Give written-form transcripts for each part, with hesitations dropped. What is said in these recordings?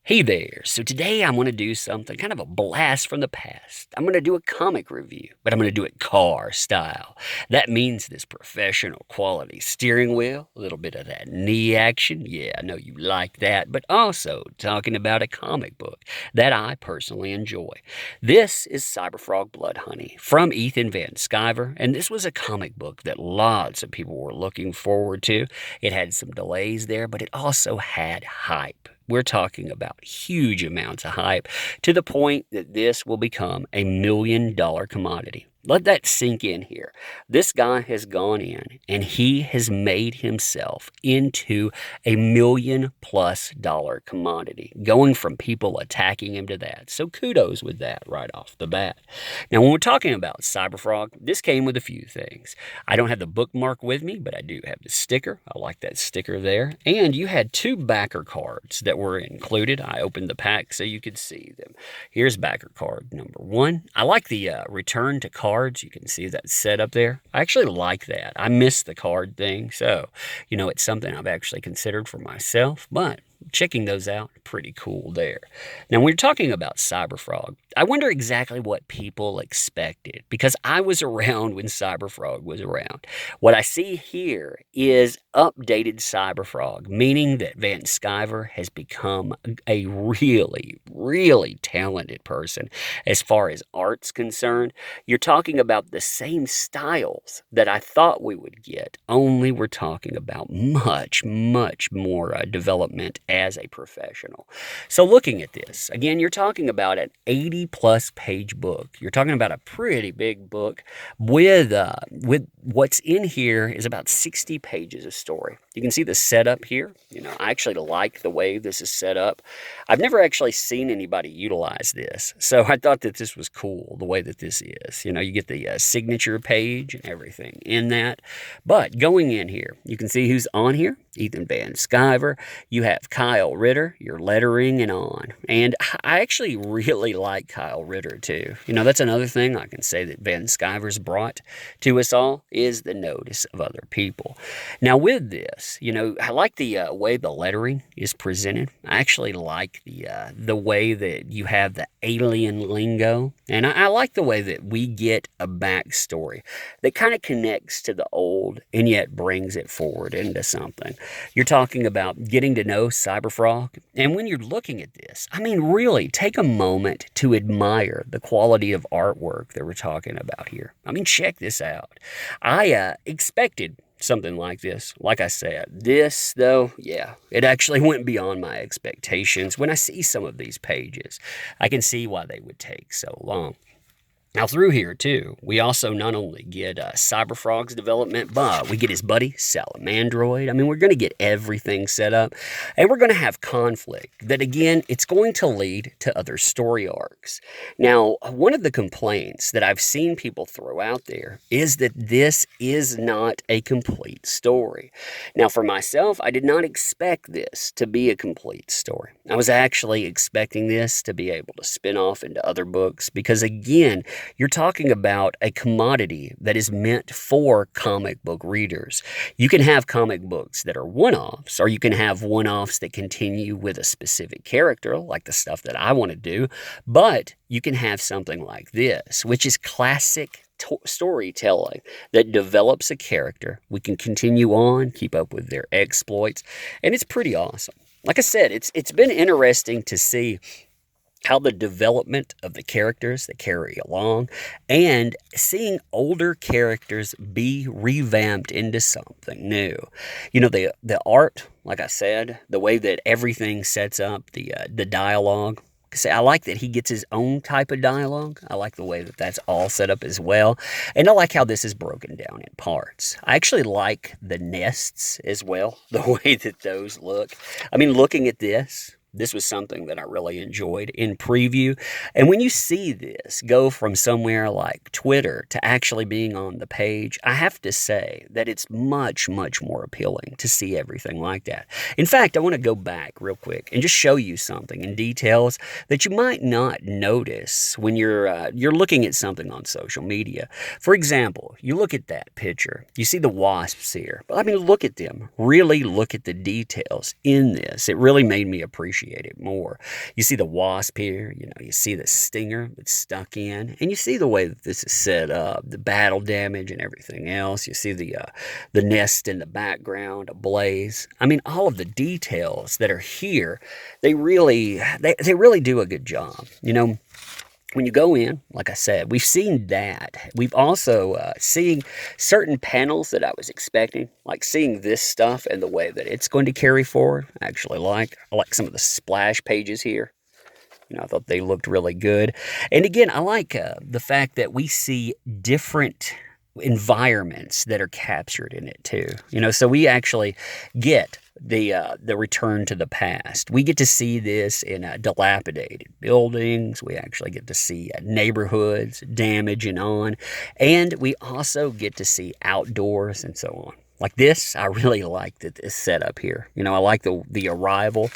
Hey there. So today I'm going to do something kind of a blast from the past. I'm going to do a comic review, but I'm going to do it car style. That means this professional quality steering wheel, a little bit of that knee action. Yeah, I know you like that, but also talking about a comic book that I personally enjoy. This is Cyberfrog Blood Honey from Ethan Van Sciver, and this was a comic book that lots of people were looking forward to. It had some delays there, but it also had hype. We're talking about huge amounts of hype to the point that this will become $1 million commodity. Let that sink in here. This guy has gone in and he has made himself into $1 million+ commodity, going from people attacking him to that. So kudos with that right off the bat. Now, when we're talking about Cyberfrog, this came with a few things. I don't have the bookmark with me, but I do have the sticker. I like that sticker there. And you had two backer cards that were included. I opened the pack so you could see them. Here's backer card number one. I like the return to cards. You can see that set up there. I actually like that. I miss the card thing. So, it's something I've actually considered for myself, but checking those out, pretty cool there. Now, when you're talking about Cyberfrog, I wonder exactly what people expected because I was around when Cyberfrog was around. What I see here is updated Cyberfrog, meaning that Van Sciver has become a really, really talented person as far as art's concerned. You're talking about the same styles that I thought we would get, only we're talking about much, much more development as a professional. So looking at this, again, you're talking about an 80+ page book. You're talking about a pretty big book with what's in here is about 60 pages of story. You can see the setup here. I actually like the way this is set up. I've never actually seen anybody utilize this, so I thought that this was cool the way that this is. You get the signature page and everything in that. But going in here, you can see who's on here. Ethan Van Sciver. You have Kyle Ritter, your lettering and on. And I actually really like Kyle Ritter too. That's another thing I can say that Van Sciver's brought to us all is the notice of other people. Now with this, I like the way the lettering is presented. I actually like the way that you have the alien lingo. And I like the way that we get a backstory that kind of connects to the old and yet brings it forward into something. You're talking about getting to know Cyberfrog. And when you're looking at this, really take a moment to admire the quality of artwork that we're talking about here. Check this out. I expected something like this. Like I said, this, though, yeah, it actually went beyond my expectations. When I see some of these pages, I can see why they would take so long. Now, through here, too, we also not only get Cyberfrog's development, but we get his buddy, Salamandroid. We're going to get everything set up, and we're going to have conflict that, again, it's going to lead to other story arcs. Now, one of the complaints that I've seen people throw out there is that this is not a complete story. Now, for myself, I did not expect this to be a complete story. I was actually expecting this to be able to spin off into other books because, again, you're talking about a commodity that is meant for comic book readers. You can have comic books that are one-offs, or you can have one-offs that continue with a specific character, like the stuff that I want to do, but you can have something like this, which is classic storytelling that develops a character. We can continue on, keep up with their exploits, and it's pretty awesome. Like I said, it's been interesting to see how the development of the characters that carry along and seeing older characters be revamped into something new. The art, like I said, the way that everything sets up, the dialogue. I like that he gets his own type of dialogue. I like the way that that's all set up as well. And I like how this is broken down in parts. I actually like the nests as well, the way that those look. Looking at this was something that I really enjoyed in preview. And when you see this go from somewhere like Twitter to actually being on the page, I have to say that it's much, much more appealing to see everything like that. In fact, I want to go back real quick and just show you something in details that you might not notice when you're looking at something on social media. For example, you look at that picture. You see the wasps here. But look at them. Really look at the details in this. It really made me appreciate appreciate it more. You see the wasp here, you see the stinger that's stuck in, and you see the way that this is set up, the battle damage and everything else. You see the nest in the background ablaze. I mean, all of the details that are here, they really do a good job. When you go in, like I said, we've seen that. We've also seen certain panels that I was expecting, like seeing this stuff and the way that it's going to carry forward. I like some of the splash pages here. I thought they looked really good. And again, I like the fact that we see different environments that are captured in it too. So we actually get the return to the past. We get to see this in dilapidated buildings. We actually get to see neighborhoods damage and we also get to see outdoors and so on. Like this, I really like this setup here. I like the arrival.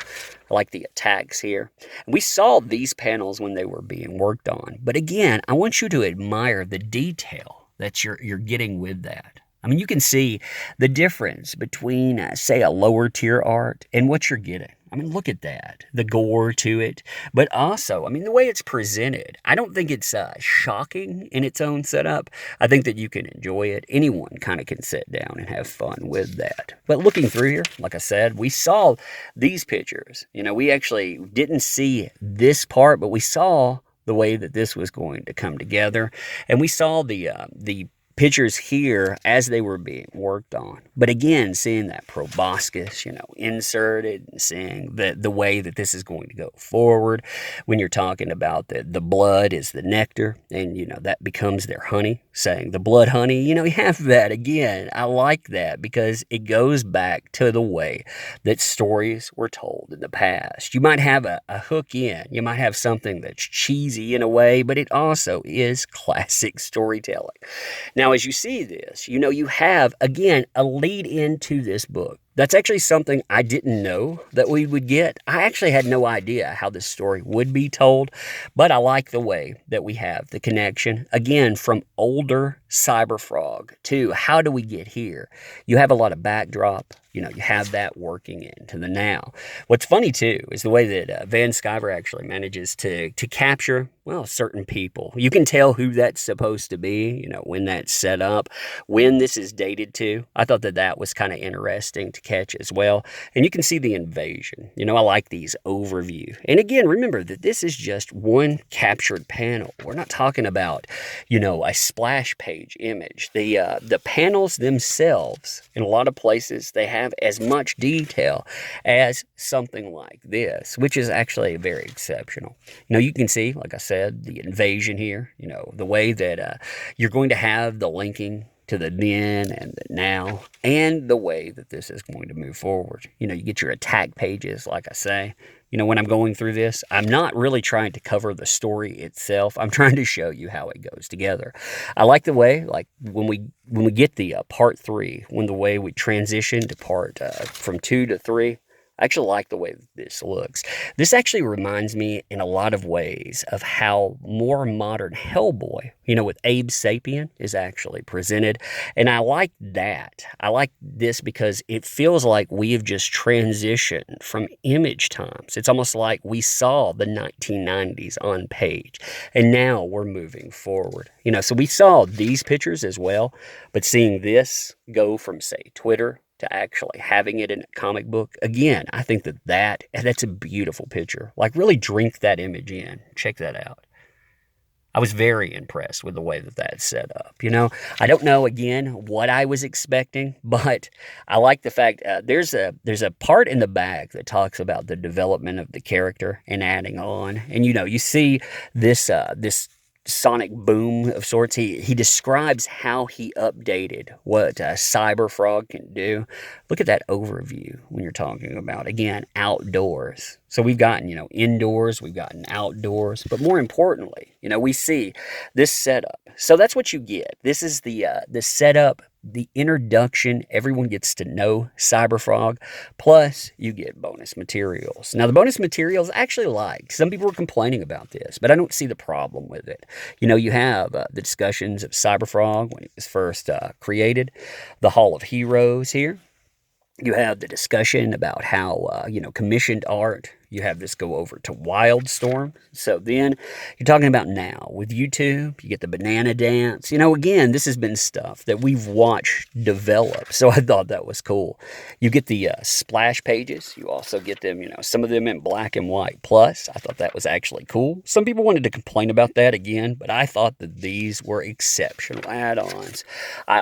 I like the attacks here. We saw these panels when they were being worked on. But again, I want you to admire the detail that you're getting with that. I mean, you can see the difference between, say, a lower tier art and what you're getting. I mean, look at that, the gore to it, but also, I mean, the way it's presented. I don't think it's shocking in its own setup. I think that you can enjoy it. Anyone kind of can sit down and have fun with that. But looking through here, like I said, we saw these pictures. We actually didn't see this part, but we saw the way that this was going to come together, and we saw the pictures here as they were being worked on. But again, seeing that proboscis, inserted, and seeing the way that this is going to go forward. When you're talking about the blood is the nectar, and that becomes their honey, saying the blood honey, you have that again. I like that because it goes back to the way that stories were told in the past. You might have a hook in, you might have something that's cheesy in a way, but it also is classic storytelling. Now, as you see this, you have, again, a lead into this book. That's actually something I didn't know that we would get. I actually had no idea how this story would be told, but I like the way that we have the connection, again, from older Cyberfrog to how do we get here? You have a lot of backdrop. You have that working into the now. What's funny, too, is the way that Van Sciver actually manages to capture, well, certain people. You can tell who that's supposed to be, when that's set up, when this is dated to. I thought that was kind of interesting to catch as well. And you can see the invasion. I like these overview. And again, remember that this is just one captured panel. We're not talking about, a splash page image. The panels themselves, in a lot of places, they have as much detail as something like this, which is actually very exceptional. You can see, like I said, the invasion here, the way that you're going to have the linking to the then and the now, and the way that this is going to move forward. You get your attack pages, like I say. When I'm going through this, I'm not really trying to cover the story itself. I'm trying to show you how it goes together. I like the way, like when we get the part 3, the way we transition to part from 2 to 3. I actually like the way this looks. This actually reminds me in a lot of ways of how more modern Hellboy, with Abe Sapien, is actually presented. And I like that. I like this because it feels like we have just transitioned from image times. It's almost like we saw the 1990s on page, and now we're moving forward. So we saw these pictures as well, but seeing this go from, say, Twitter to actually having it in a comic book. Again, I think that's a beautiful picture. Like, really drink that image in. Check that out. I was very impressed with the way that that's set up. I don't know, again, what I was expecting, but I like the fact there's a part in the back that talks about the development of the character and adding on. And, you see this sonic boom of sorts. He describes how he updated what Cyberfrog can do. Look at that overview when you're talking about, again, outdoors. So we've gotten, indoors, we've gotten outdoors, but more importantly, we see this setup. So that's what you get. This is the setup, the introduction. Everyone gets to know Cyberfrog, plus you get bonus materials. Now, the bonus materials I actually like. Some people were complaining about this, but I don't see the problem with it. You have the discussions of Cyberfrog when it was first created, the Hall of Heroes here. You have the discussion about how, commissioned art You have this go over to Wildstorm. So then you're talking about now with YouTube, you get the banana dance. Again, this has been stuff that we've watched develop. So I thought that was cool. You get the splash pages. You also get them, some of them in black and white. Plus, I thought that was actually cool. Some people wanted to complain about that again, but I thought that these were exceptional add-ons. I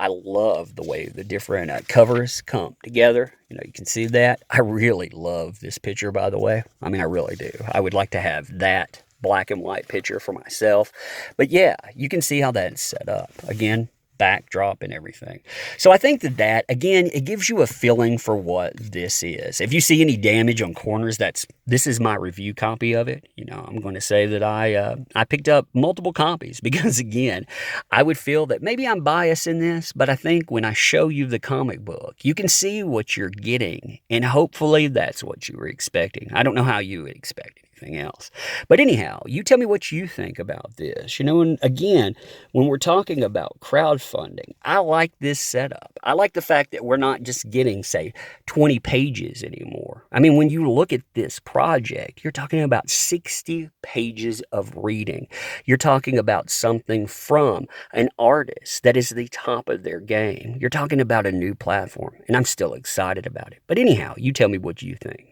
love the way the different covers come together. You can see that. I really love this picture, by the way. I mean, I really do. I would like to have that black and white picture for myself. But yeah, you can see how that's set up. Again, backdrop and everything. So I think that again, it gives you a feeling for what this is. If you see any damage on corners, this is my review copy of it. I'm going to say that I picked up multiple copies because again, I would feel that maybe I'm biased in this, but I think when I show you the comic book, you can see what you're getting, and hopefully that's what you were expecting. I don't know how you would expect anything else. But anyhow, you tell me what you think about this. And again, when we're talking about crowdfunding, I like this setup. I like the fact that we're not just getting, say, 20 pages anymore. I mean, when you look at this project, you're talking about 60 pages of reading. You're talking about something from an artist that is the top of their game. You're talking about a new platform, and I'm still excited about it. But anyhow, you tell me what you think.